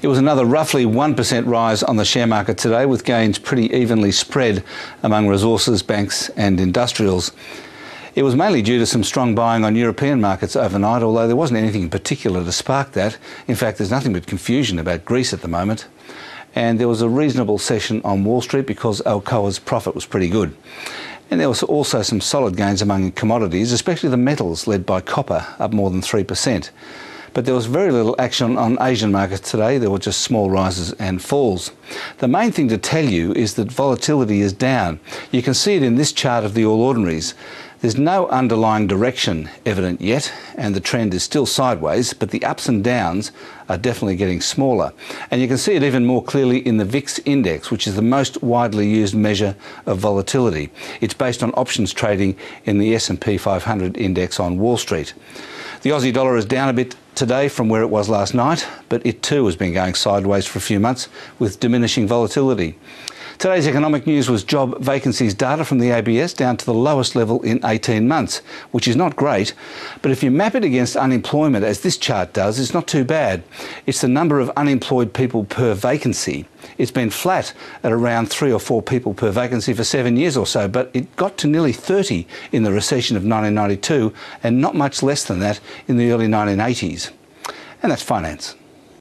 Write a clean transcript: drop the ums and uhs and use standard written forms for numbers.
It was another roughly 1% rise on the share market today, with gains pretty evenly spread among resources, banks and industrials. It was mainly due to some strong buying on European markets overnight, although there wasn't anything in particular to spark that. In fact, there's nothing but confusion about Greece at the moment. And there was a reasonable session on Wall Street because Alcoa's profit was pretty good. And there was also some solid gains among commodities, especially the metals, led by copper, up more than 3%. But there was very little action on Asian markets today. There were just small rises and falls. The main thing to tell you is that volatility is down. You can see it in this chart of the All Ordinaries. There's no underlying direction evident yet, and the trend is still sideways, but the ups and downs are definitely getting smaller. And you can see it even more clearly in the VIX index, which is the most widely used measure of volatility. It's based on options trading in the S&P 500 index on Wall Street. The Aussie dollar is down a bit today from where it was last night, but it too has been going sideways for a few months with diminishing volatility. Today's economic news was job vacancies data from the ABS down to the lowest level in 18 months, which is not great. But if you map it against unemployment, as this chart does, it's not too bad. It's the number of unemployed people per vacancy. It's been flat at around 3 or 4 people per vacancy for 7 years or so, but it got to nearly 30 in the recession of 1992 and not much less than that in the early 1980s. And that's finance.